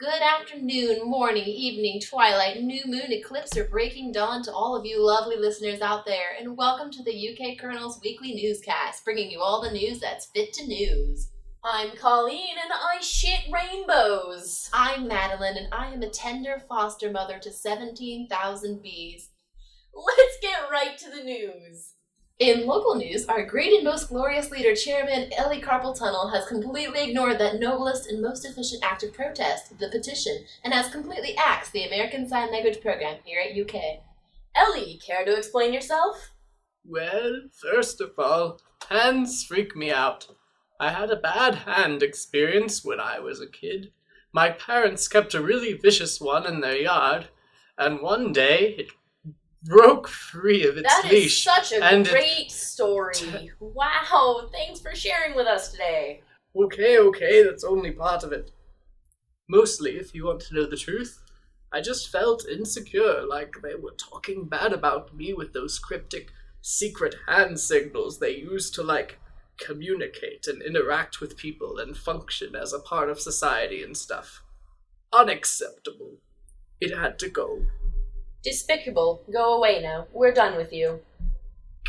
Good afternoon, morning, evening, twilight, new moon, eclipse, or breaking dawn to all of you lovely listeners out there, and welcome to the UK Colonel's weekly newscast, bringing you all the news that's fit to news. I'm Colleen, and I shit rainbows. I'm Madeline, and I am a tender foster mother to 17,000 bees. Let's get right to the news. In local news, our great and most glorious leader, Chairman Ellie Carpal Tunnel, has completely ignored that noblest and most efficient act of protest, the petition, and has completely axed the American Sign Language program here at UK. Ellie, care to explain yourself? Well, first of all, hands freak me out. I had a bad hand experience when I was a kid. My parents kept a really vicious one in their yard, and one day it broke free of its leash. That is such a great story. Wow, thanks for sharing with us today. Okay, that's only part of it. Mostly, if you want to know the truth, I just felt insecure, like they were talking bad about me with those cryptic, secret hand signals they use to, communicate and interact with people and function as a part of society and stuff. Unacceptable. It had to go. Despicable. Go away now. We're done with you.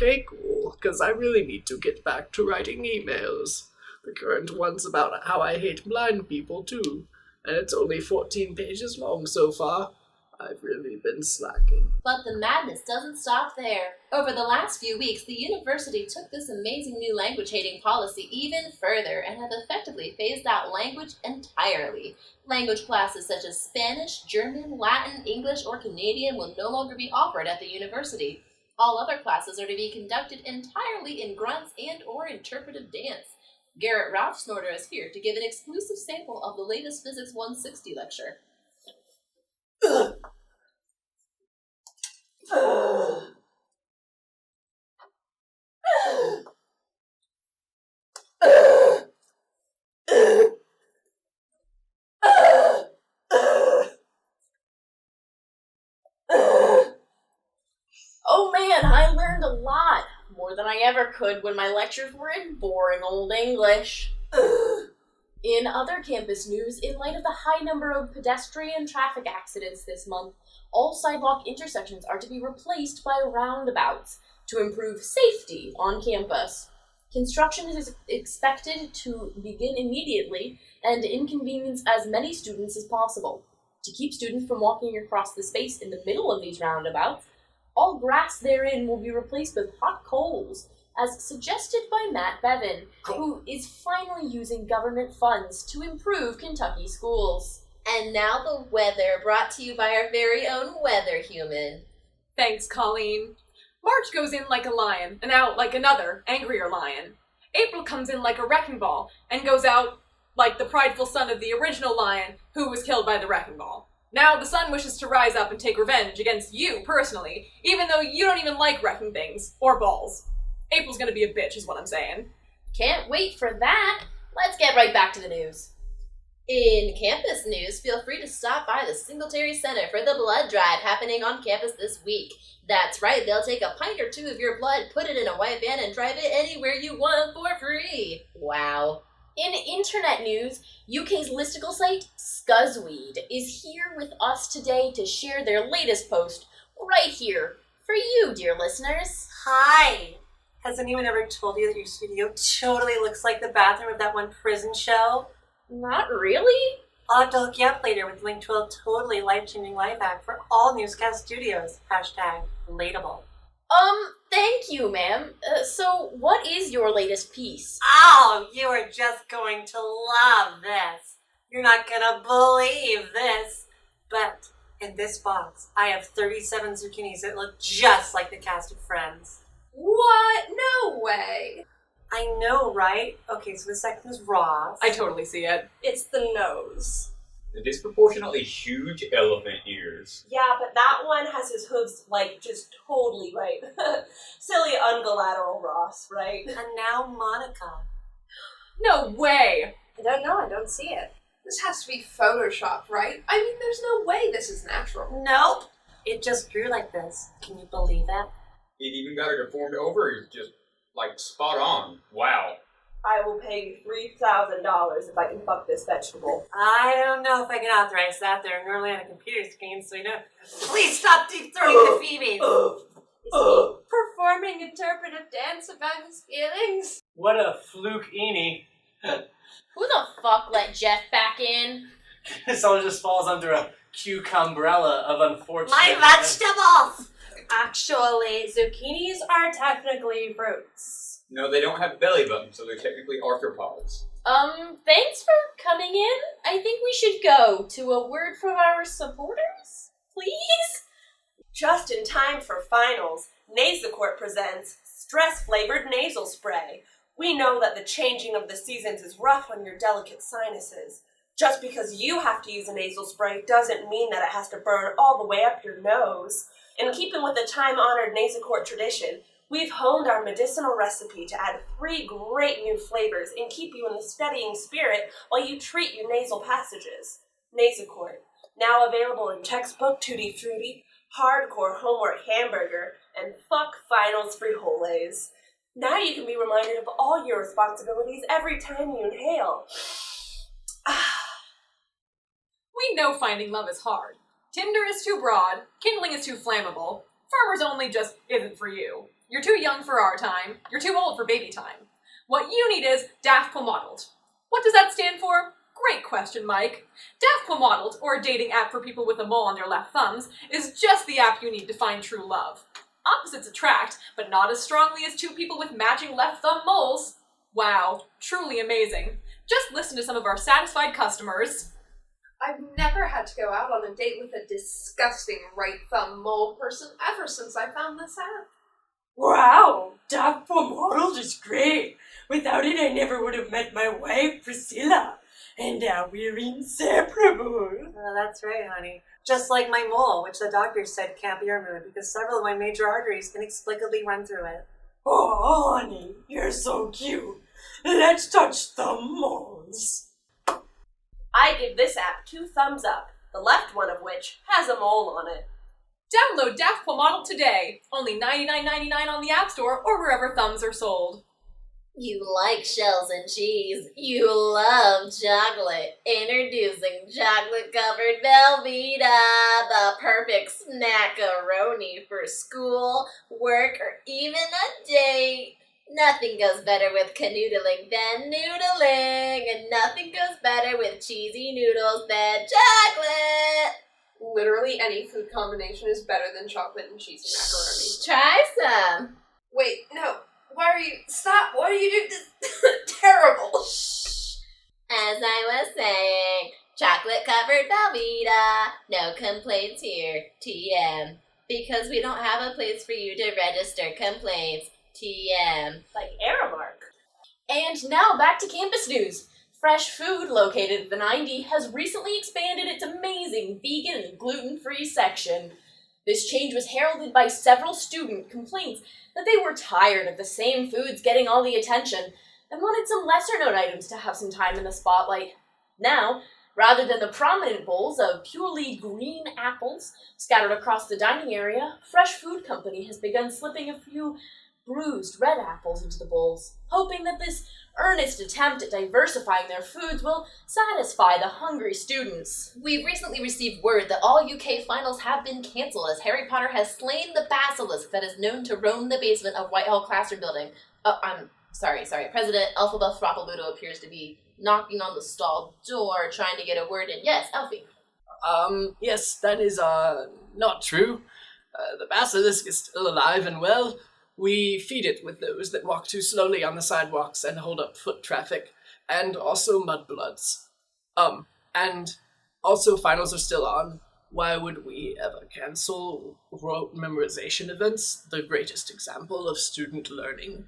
Okay, cool, because I really need to get back to writing emails. The current one's about how I hate blind people, too, and it's only 14 pages long so far. I've really been slacking. But the madness doesn't stop there. Over the last few weeks, the university took this amazing new language-hating policy even further and have effectively phased out language entirely. Language classes such as Spanish, German, Latin, English, or Canadian will no longer be offered at the university. All other classes are to be conducted entirely in grunts and or interpretive dance. Garrett Ralph Snorter is here to give an exclusive sample of the latest Physics 160 lecture. Oh man, I learned a lot. More than I ever could when my lectures were in boring old English. In other campus news, in light of the high number of pedestrian traffic accidents this month, all sidewalk intersections are to be replaced by roundabouts to improve safety on campus. Construction is expected to begin immediately and inconvenience as many students as possible. To keep students from walking across the space in the middle of these roundabouts, all grass therein will be replaced with hot coals, as suggested by Matt Bevan, who is finally using government funds to improve Kentucky schools. And now the weather, brought to you by our very own weather human. Thanks, Colleen. March goes in like a lion, and out like another, angrier lion. April comes in like a wrecking ball, and goes out like the prideful son of the original lion who was killed by the wrecking ball. Now the sun wishes to rise up and take revenge against you, personally, even though you don't even like wrecking things, or balls. April's gonna be a bitch, is what I'm saying. Can't wait for that. Let's get right back to the news. In campus news, feel free to stop by the Singletary Center for the blood drive happening on campus this week. That's right, they'll take a pint or two of your blood, put it in a white van, and drive it anywhere you want for free. Wow. In internet news, UK's listicle site, Scuzzweed, is here with us today to share their latest post right here for you, dear listeners. Hi! Has anyone ever told you that your studio totally looks like the bathroom of that one prison show? Not really? I'll have to look you up later with a link to a totally life-changing life hack for all Newscast Studios. #relatable. Thank you, ma'am. So what is your latest piece? Oh, you are just going to love this. You're not gonna believe this. But in this box, I have 37 zucchinis that look just like the cast of Friends. What? No way! I know, right? Okay, so the second is Ross. I totally see it. It's the nose. The disproportionately huge elephant ears. Yeah, but that one has his hooves, just totally right. Silly unbilateral Ross, right? And now Monica. No way! I don't know, I don't see it. This has to be photoshopped, right? I mean, there's no way this is natural. Nope. It just grew like this. Can you believe it? It even got a deformed ovaries, just, spot on. Wow. I will pay you $3,000 if I can fuck this vegetable. I don't know if I can authorize that. They're normally on a computer screen, so Please stop deep throating the Phoebes! Is he performing interpretive dance about his feelings? What a fluke-eeny. Who the fuck let Jeff back in? Someone just falls under a cucumbrella of unfortunate... My vegetables! Actually, zucchinis are technically fruits. No, they don't have belly buttons, so they're technically arthropods. Thanks for coming in. I think we should go to a word from our supporters, please? Just in time for finals, Nasacort presents stress-flavored nasal spray. We know that the changing of the seasons is rough on your delicate sinuses. Just because you have to use a nasal spray doesn't mean that it has to burn all the way up your nose. In keeping with the time-honored Nasacort tradition, we've honed our medicinal recipe to add 3 great new flavors and keep you in the steadying spirit while you treat your nasal passages. Nasacort, now available in textbook Tutti Frutti, hardcore homework hamburger, and fuck finals frijoles. Now you can be reminded of all your responsibilities every time you inhale. We know finding love is hard. Tinder is too broad, kindling is too flammable, farmers only just isn't for you. You're too young for our time, you're too old for baby time. What you need is Daft Modeled. What does that stand for? Great question, Mike. Daft Modeled, or a dating app for people with a mole on their left thumbs, is just the app you need to find true love. Opposites attract, but not as strongly as 2 people with matching left thumb moles. Wow, truly amazing. Just listen to some of our satisfied customers. I've never had to go out on a date with a disgusting right thumb mole person ever since I found this app. Wow, Daft Modeled is great. Without it, I never would have met my wife, Priscilla. And now we're inseparable. Oh, that's right, honey. Just like my mole, which the doctor said can't be removed because several of my major arteries inexplicably run through it. Oh, honey, you're so cute. Let's touch thumb moles. I give this app 2 thumbs up, the left one of which has a mole on it. Download Daft Modeled today. Only $99.99 on the App Store or wherever thumbs are sold. You like shells and cheese. You love chocolate. Introducing chocolate-covered Velveeta, the perfect snackaroni for school, work, or even a date. Nothing goes better with canoodling than noodling, and nothing goes better with cheesy noodles than chocolate. Literally any food combination is better than chocolate and cheese and macaroni. Try some. Wait, no. Why are you... Stop! What are you doing? This is terrible! As I was saying, chocolate-covered Velveeta. No complaints here. TM. Because we don't have a place for you to register complaints. TM. Like Aramark. And now back to campus news. Fresh Food, located at the 90, has recently expanded its amazing vegan and gluten-free section. This change was heralded by several student complaints that they were tired of the same foods getting all the attention and wanted some lesser-known items to have some time in the spotlight. Now, rather than the prominent bowls of purely green apples scattered across the dining area, Fresh Food Company has begun slipping a few bruised red apples into the bowls, hoping that this earnest attempt at diversifying their foods will satisfy the hungry students. We've recently received word that all UK finals have been cancelled as Harry Potter has slain the basilisk that is known to roam the basement of Whitehall Classroom Building. I'm sorry. President Elphaba Thropplebudo appears to be knocking on the stall door, trying to get a word in. Yes, Elfie. Yes, that is, not true. The basilisk is still alive and well. We feed it with those that walk too slowly on the sidewalks and hold up foot traffic, and also mudbloods. And also finals are still on. Why would we ever cancel rote memorization events? The greatest example of student learning.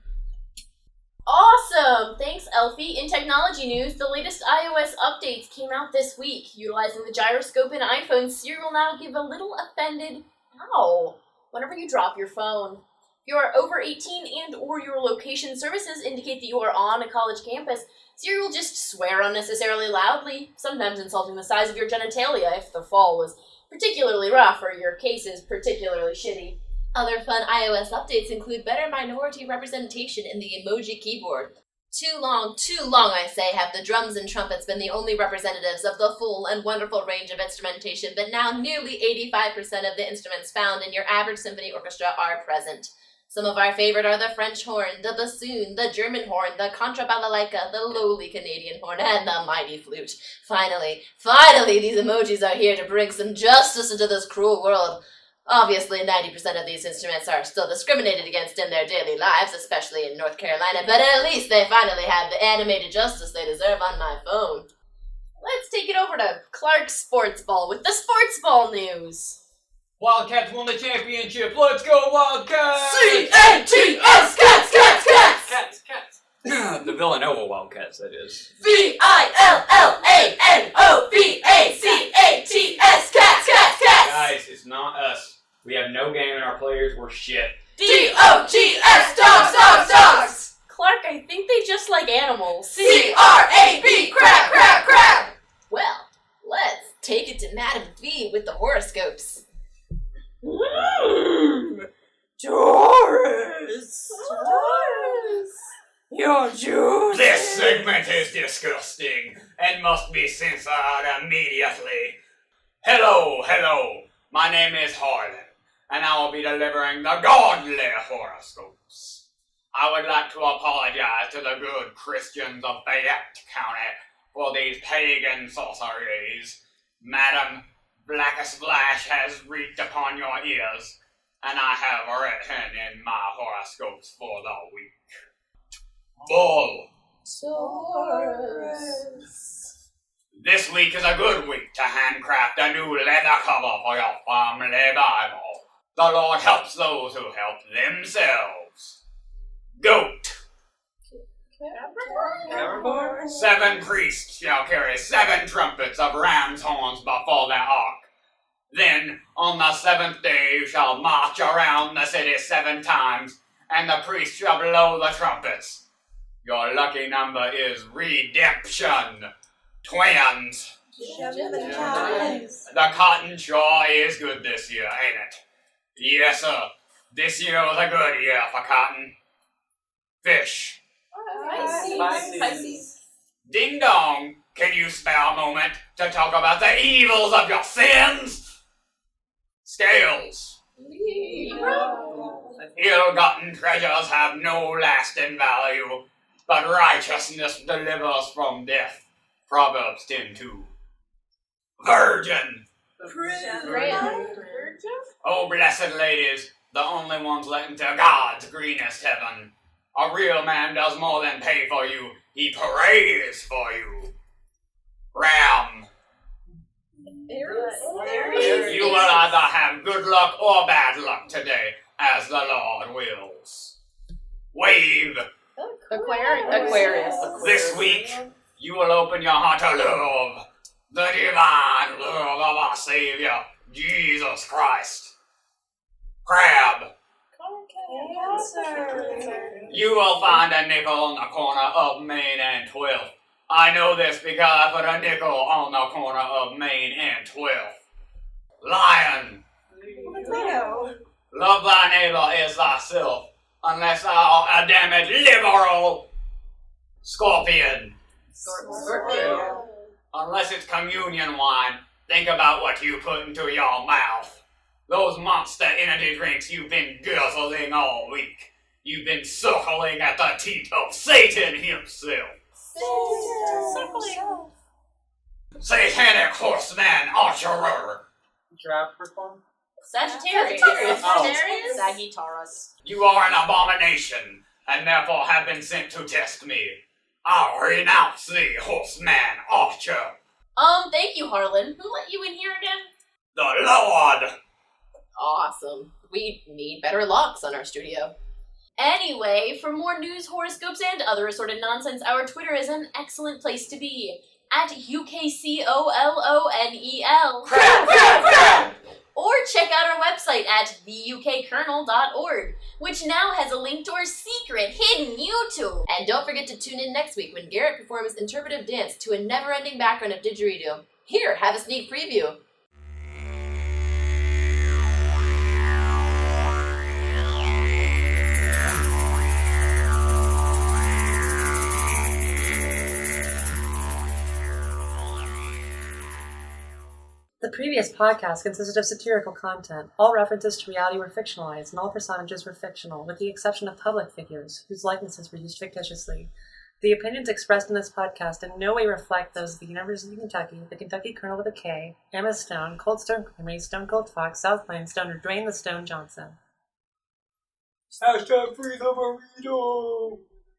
Awesome! Thanks, Elfie. In technology news, the latest iOS updates came out this week. Utilizing the gyroscope in iPhone, Siri will now give a little offended ow whenever you drop your phone. If you are over 18 and or your location services indicate that you are on a college campus, Siri will just swear unnecessarily loudly, sometimes insulting the size of your genitalia if the fall was particularly rough or your case is particularly shitty. Other fun iOS updates include better minority representation in the emoji keyboard. Too long, I say, have the drums and trumpets been the only representatives of the full and wonderful range of instrumentation, but now nearly 85% of the instruments found in your average symphony orchestra are present. Some of our favorite are the French horn, the bassoon, the German horn, the contrabalalaika, the lowly Canadian horn, and the mighty flute. Finally, these emojis are here to bring some justice into this cruel world. Obviously, 90% of these instruments are still discriminated against in their daily lives, especially in North Carolina, but at least they finally have the animated justice they deserve on my phone. Let's take it over to Clark's Sports Ball with the Sports Ball news. Wildcats won the championship. Let's go, Wildcats! C-A-T-S, cats, cats, cats! Cats, cats. The Villanova Wildcats, that is. V-I-L-L-A-N-O-V-A-C-A-T-S, cats, cats, cats! Guys, it's not us. We have no game and our players were shit. D-O-G-S, dogs, dogs, dogs! Clark, I think they just like animals. C-R-A-B, crab, crab, crab! Well, let's take it to Madam V with the horoscopes. Taurus! Your juice! This segment is disgusting and must be censored immediately. Hello. My name is Harlan, and I will be delivering the godly horoscopes. I would like to apologize to the good Christians of Fayette County for these pagan sorceries. Madam, Blackest Flash has reached upon your ears, and I have written in my horoscopes for the week. Bull. Taurus. This week is a good week to handcraft a new leather cover for your family Bible. The Lord helps those who help themselves. Goat. Capricorn. 7 priests shall carry 7 trumpets of ram's horns before their ark. Then, on the 7th day, you shall march around the city 7 times, and the priest shall blow the trumpets. Your lucky number is redemption. Twins. The cotton sure is good this year, ain't it? Yes, sir. This year was a good year for cotton. Fish. Pisces. Ding dong, can you spare a moment to talk about the evils of your sins? Scales. Ill-gotten treasures have no lasting value, but righteousness delivers from death. Proverbs 10:2. Virgin. Oh, blessed ladies, the only ones let into God's greenest heaven. A real man does more than pay for you, he prays for you. Ram. You will either have good luck or bad luck today, as the Lord wills. Wave. Aquarius. This week, you will open your heart to love, the divine love of our Savior, Jesus Christ. Crab. You will find a nickel on the corner of Main and 12th. I know this because I put a nickel on the corner of Main and 12th. Lion. Love thy neighbor as thyself, unless thou art a damned liberal. Scorpion. Unless it's communion wine, think about what you put into your mouth. Those monster energy drinks you've been guzzling all week. You've been suckling at the teat of Satan himself. Satanic horseman archerer. Capricorn. Sagittarius. Sagittarius. You are an abomination, and therefore have been sent to test me. I renounce thee, horseman archer. Thank you, Harlan. Who let you in here again? The Lord. Awesome. We need better locks on our studio. Anyway, for more news, horoscopes, and other assorted nonsense, our Twitter is an excellent place to be. At UKCOLONEL. Crab, crab, crab! Or check out our website at theUKKernel.org, which now has a link to our secret hidden YouTube. And don't forget to tune in next week when Garrett performs interpretive dance to a never-ending background of didgeridoo. Here, have a sneak preview. The previous podcast consisted of satirical content. All references to reality were fictionalized, and all personages were fictional, with the exception of public figures, whose likenesses were used fictitiously. The opinions expressed in this podcast in no way reflect those of the University of Kentucky, the Kentucky Colonel with a K, Emma Stone, Cold Stone Creamery, Stone Cold Fox, South Plains Stone, or Dwayne the Stone Johnson. #FreeTheBurrito!